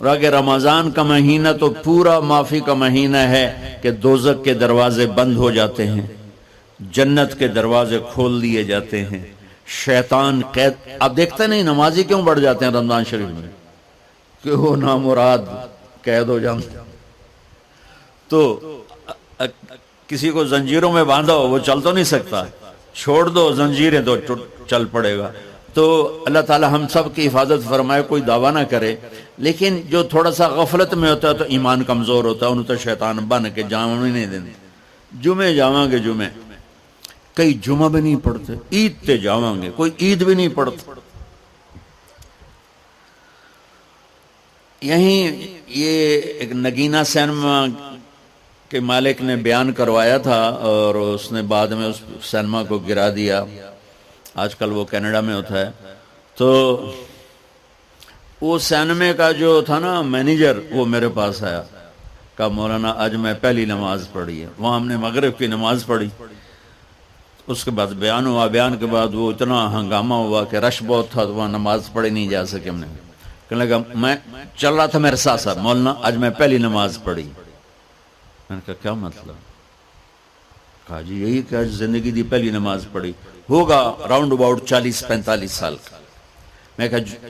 اور اگر رمضان کا مہینہ تو پورا معافی کا مہینہ ہے کہ دوزخ کے دروازے بند ہو جاتے ہیں، جنت کے دروازے کھول دیے جاتے ہیں، شیطان قید. آپ دیکھتے نہیں نمازی کیوں بڑھ جاتے ہیں رمضان شریف میں؟ کہ وہ نامراد قید ہو جاتے. تو کسی کو زنجیروں میں باندھا ہو وہ چل تو نہیں سکتا، چھوڑ دو زنجیریں تو چل پڑے گا. تو اللہ تعالی ہم سب کی حفاظت فرمائے. کوئی دعویٰ نہ کرے، لیکن جو تھوڑا سا غفلت میں ہوتا ہے تو ایمان کمزور ہوتا ہے، انہوں تو شیطان بن کے جامع نہیں دینے. جمعے جاواں گے، جمعے کئی جمعہ بھی نہیں پڑھتے، عید تے جاواں گے، کوئی عید بھی نہیں پڑھتا. یہیں یہ ایک نگینہ سینما کے مالک نے بیان کروایا تھا اور اس نے بعد میں اس سینما کو گرا دیا. آج کل وہ کینیڈا میں ہوتا ہے. تو وہ سینمے کا جو تھا نا مینیجر، وہ میرے پاس آیا، کہا مولانا آج میں پہلی نماز پڑھی ہے. وہاں ہم نے مغرب کی نماز پڑھی، اس کے بعد بیان ہوا. بیان کے بعد وہ اتنا ہنگامہ ہوا کہ رش بہت تھا تو وہاں نماز پڑھی نہیں جا سکے. ہم نے کہنے لگا میں چل رہا تھا میرے ساتھ ساتھ، مولانا آج میں پہلی نماز پڑھی. میں نے کہا کیا مطلب؟ کہا جی یہی کہ آج زندگی دی پہلی نماز پڑھی. ہوگا راؤنڈ اباؤٹ 40-45 سال کا. میں کہا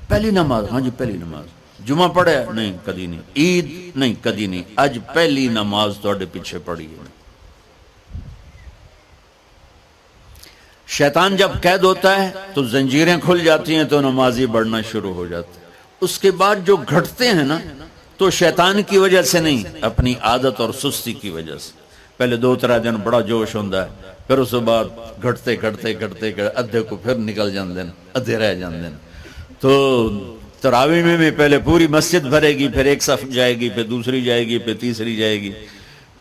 پہلی نماز؟ ہاں جی پہلی نماز. جمعہ پڑھے؟ نہیں کدی نہیں. عید؟ نہیں کدی نہیں. آج پہلی نماز تواڈے پیچھے پڑھی ہے. شیطان جب قید ہوتا ہے تو زنجیریں کھل جاتی ہیں تو نمازی بڑھنا شروع ہو جاتے ہیں. اس کے بعد جو گھٹتے ہیں نا تو شیطان کی وجہ سے نہیں، اپنی عادت اور سستی کی وجہ سے. پہلے 2-3 دن بڑا جوش ہوتا ہے، پھر اس کے بعد گھٹتے ادھے کو پھر نکل جاندے ہیں، ادھے رہ جاندے ہیں. تو تراویح میں بھی پہلے پوری مسجد بھرے گی، پھر ایک صف جائے گی، پھر دوسری جائے گی، پھر تیسری جائے گی.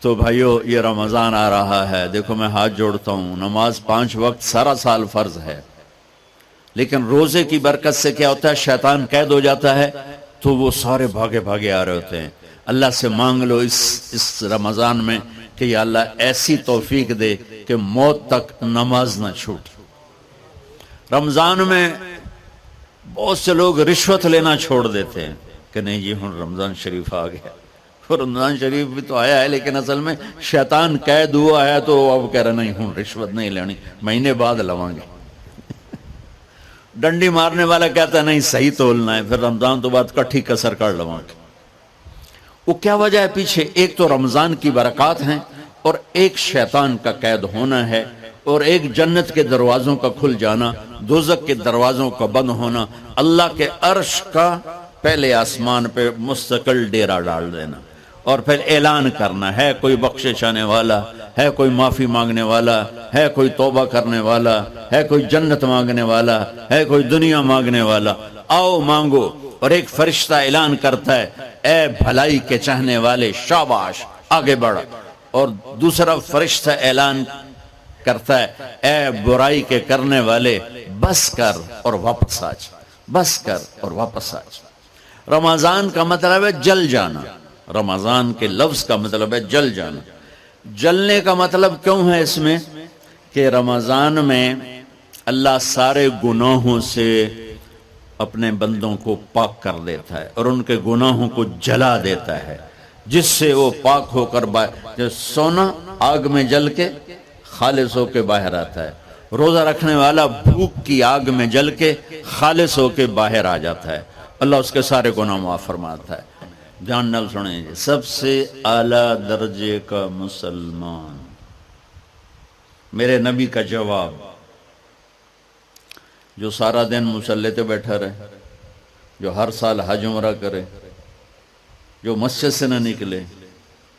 تو بھائیو یہ رمضان آ رہا ہے، دیکھو میں ہاتھ جوڑتا ہوں، نماز 5 وقت سارا سال فرض ہے، لیکن روزے کی برکت سے کیا ہوتا ہے؟ شیطان قید ہو جاتا ہے تو وہ سارے بھاگے آ رہے ہوتے ہیں. اللہ سے مانگ لو اس رمضان میں کہ یا اللہ ایسی توفیق دے کہ موت تک نماز نہ چھوٹ. رمضان میں بہت سے لوگ رشوت لینا چھوڑ دیتے ہیں کہ نہیں جی ہن رمضان شریف آ گیا. رمضان شریف بھی تو آیا ہے، لیکن اصل میں شیطان قید ہوا ہے تو اب کہہ رہا نہیں ہوں رشوت نہیں لینی، مہینے بعد لواں گے. ڈنڈی مارنے والا کہتا ہے نہیں صحیح تولنا ہے، پھر رمضان تو بعد کٹھی کسر کر لواں گے. وہ کیا وجہ ہے پیچھے؟ ایک تو رمضان کی برکات ہیں، اور ایک شیطان کا قید ہونا ہے، اور ایک جنت کے دروازوں کا کھل جانا، دوزخ کے دروازوں کا بند ہونا، اللہ کے عرش کا پہلے آسمان پہ مستقل ڈیرا ڈال دینا، اور پھر اعلان کرنا ہے کوئی بخشش آنے والا ہے، کوئی معافی مانگنے والا ہے، کوئی توبہ کرنے والا ہے، کوئی جنت مانگنے والا ہے، کوئی دنیا مانگنے والا، آؤ مانگو. اور ایک فرشتہ اعلان کرتا ہے اے بھلائی کے چاہنے والے شاباش آگے بڑھ، اور دوسرا فرشتہ اعلان کرتا ہے اے برائی کے کرنے والے بس کر اور واپس آ جا، بس کر اور واپس آ جا. رمضان کا مطلب ہے جل جانا، رمضان کے لفظ کا مطلب ہے جل جانا. جلنے کا مطلب کیوں ہے اس میں؟ کہ رمضان میں اللہ سارے گناہوں سے اپنے بندوں کو پاک کر دیتا ہے اور ان کے گناہوں کو جلا دیتا ہے، جس سے وہ پاک ہو کر جو سونا آگ میں جل کے خالص ہو کے باہر آتا ہے، روزہ رکھنے والا بھوک کی آگ میں جل کے خالص ہو کے باہر آ جاتا ہے، اللہ اس کے سارے گناہ معاف فرماتا ہے. جان نال سنیں جی، سب سے اعلیٰ درجے کا مسلمان، میرے نبی کا جواب، جو سارا دن مصلی پہ بیٹھا رہے، جو ہر سال حج عمرہ کرے، جو مسجد سے نہ نکلے،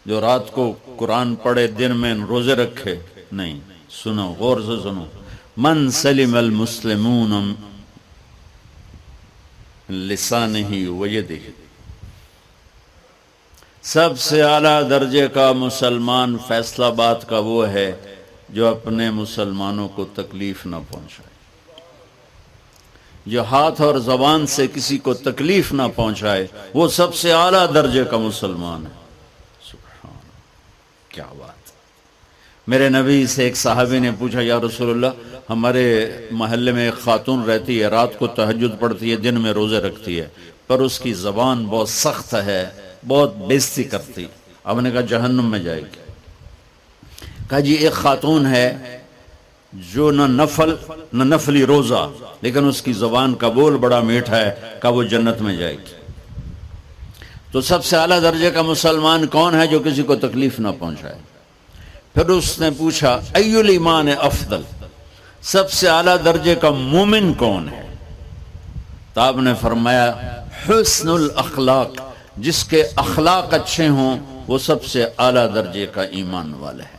جو رات کو قرآن پڑھے، دن میں روزے رکھے. نہیں، سنو غور سے سنو، من سلم المسلمون لسانہ ویدہ، سب سے اعلیٰ درجے کا مسلمان فیصلہ بات کا وہ ہے جو اپنے مسلمانوں کو تکلیف نہ پہنچائے، جو ہاتھ اور زبان سے کسی کو تکلیف نہ پہنچائے، وہ سب سے اعلیٰ درجے کا مسلمان ہے. سبحان اللہ، کیا بات. میرے نبی سے ایک صحابی نے پوچھا یا رسول اللہ ہمارے محلے میں ایک خاتون رہتی ہے، رات کو تہجد پڑھتی ہے، دن میں روزے رکھتی ہے، پر اس کی زبان بہت سخت ہے، بہت بےزتی کرتی. اب نے کہا جہنم میں جائے گی. کہا جی ایک خاتون ہے جو نہ نفلی روزہ، لیکن اس کی زبان کا بول بڑا میٹھا ہے، کہا وہ جنت میں جائے گی. تو سب سے اعلیٰ درجے کا مسلمان کون ہے جو کسی کو تکلیف نہ پہنچائے؟ پھر اس نے پوچھا ای الایمان افضل، سب سے اعلیٰ درجے کا مومن کون ہے؟ تو آپ نے فرمایا حسن الاخلاق، جس کے اخلاق اچھے ہوں وہ سب سے اعلیٰ درجے کا ایمان والا ہے.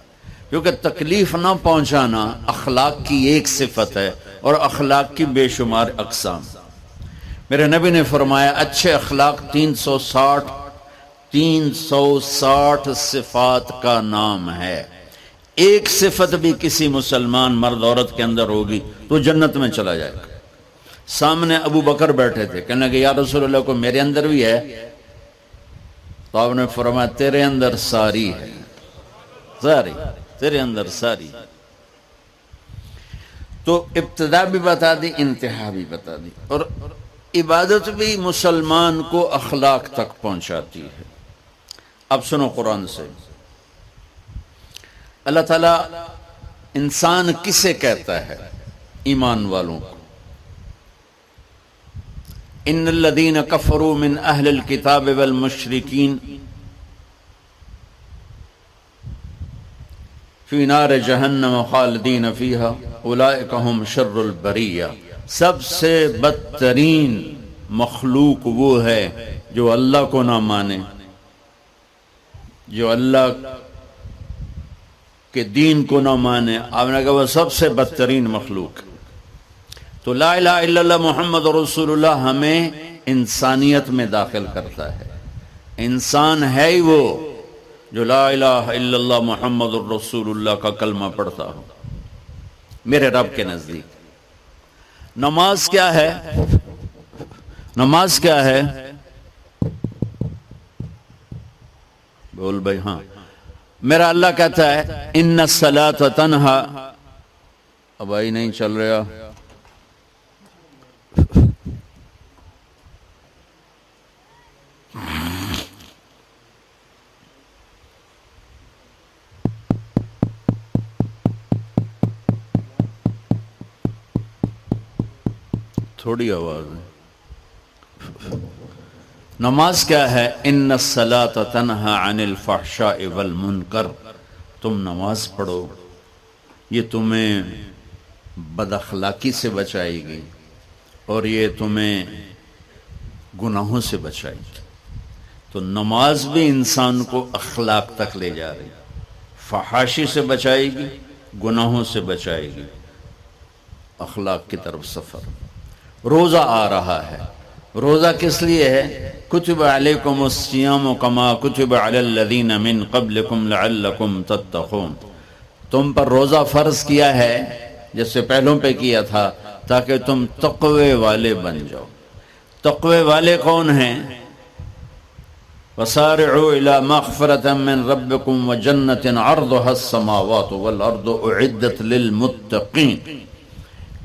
کیونکہ تکلیف نہ پہنچانا اخلاق کی ایک صفت ہے، اور اخلاق کی بے شمار اقسام. میرے نبی نے فرمایا اچھے اخلاق 360 صفات کا نام ہے. ایک صفت بھی کسی مسلمان مرد عورت کے اندر ہوگی تو جنت میں چلا جائے گا. سامنے ابو بکر بیٹھے تھے، کہنے لگے یا رسول اللہ کو میرے اندر بھی ہے؟ تو آپ نے فرمایا تیرے اندر ساری ہے، ساری تیرے اندر ساری. تو ابتدا بھی بتا دی، انتہا بھی بتا دی. اور عبادت بھی مسلمان کو اخلاق تک پہنچاتی ہے. اب سنو قرآن سے، اللہ تعالیٰ انسان کسے کہتا ہے؟ ایمان والوں کو. ان الذین کفروا من اہل الکتاب والمشرکین فی نار جہنم خالدین فیہا اولئک ہم شر البریہ. سب سے بدترین مخلوق وہ ہے جو اللہ کو نہ مانے، جو اللہ کے دین کو نہ مانے. آپ نے کہا وہ سب سے بدترین مخلوق. تو لا الہ الا اللہ محمد رسول اللہ ہمیں انسانیت میں داخل کرتا ہے. انسان ہے ہی وہ جو لا الہ الا اللہ محمد رسول اللہ کا کلمہ پڑھتا ہو. میرے رب کے نزدیک نماز کیا ہے؟ نماز کیا ہے؟ بول بھائی. ہاں، میرا اللہ کہتا ہے ان الصلاۃ تنہا. اب آئی نہیں چل رہا. تھوڑی آواز ہے. نماز کیا ہے؟ ان الصلاۃ تنہا عن الفحشاء والمنکر. تم نماز پڑھو، یہ تمہیں بد اخلاقی سے بچائے گی اور یہ تمہیں گناہوں سے بچائے گی. تو نماز بھی انسان کو اخلاق تک لے جا رہی، فحاشی سے بچائے گی، گناہوں سے بچائے گی، اخلاق کی طرف سفر. روزہ آ رہا ہے. روزہ کس لیے ہے؟ کتب علیکم الصیام کما کتب علی الذین من قبلکم لعلکم تتقون. تم پر روزہ فرض کیا ہے جیسے پہلوں پہ کیا تھا تاکہ تم تقوی والے بن جاؤ. تقوی والے کون ہیں؟ وسارعوا الی مغفرۃ من ربکم وجنۃ عرضها السماوات والارض اعدت للمتقین.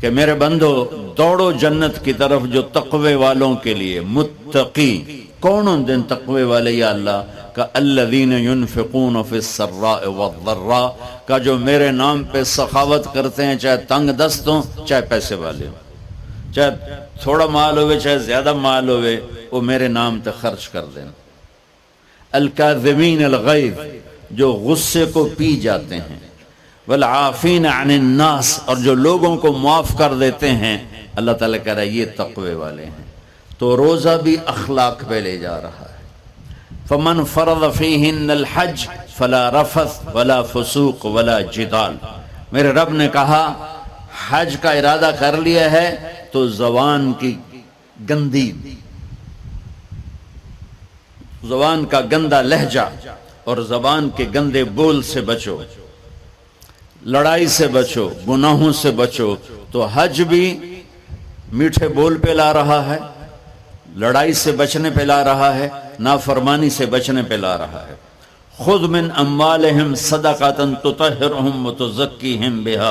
کہ میرے بندو دوڑو جنت کی طرف جو تقوی والوں کے لیے. متقی کون ان دن تقوی والے یا اللہ کا؟ الذین ينفقون فی السراء والضراء کا جو میرے نام پہ سخاوت کرتے ہیں، چاہے تنگ دست ہوں چاہے پیسے والے ہوں، چاہے تھوڑا مال ہوئے چاہے زیادہ مال ہوئے، وہ میرے نام پہ خرچ کر دیں. الکاظمین الغیظ جو غصے کو پی جاتے ہیں، والعافین عن الناس اور جو لوگوں کو معاف کر دیتے ہیں. اللہ تعالیٰ کہہ رہا ہے یہ تقوی والے ہیں. تو روزہ بھی اخلاق پہ لے جا رہا ہے. فمن فرض فیہن الحج فلا رفث ولا فسوق ولا جدال. میرے رب نے کہا حج کا ارادہ کر لیا ہے تو زبان کی گندی، زبان کا گندا لہجہ اور زبان کے گندے بول سے بچو، لڑائی سے بچو، گناہوں سے بچو. تو حج بھی میٹھے بول پہ لا رہا ہے، لڑائی سے بچنے پہ لا رہا ہے، نافرمانی سے بچنے پہ لا رہا ہے. خذ من اموالہم صدقۃ تطہرہم وتزکیہم بہا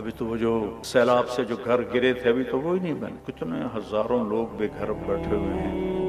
ابھی تو وہ جو سیلاب سے جو گھر گرے تھے ابھی تو وہ ہی نہیں بنے، کتنے ہزاروں لوگ بے گھر بیٹھے ہوئے ہیں۔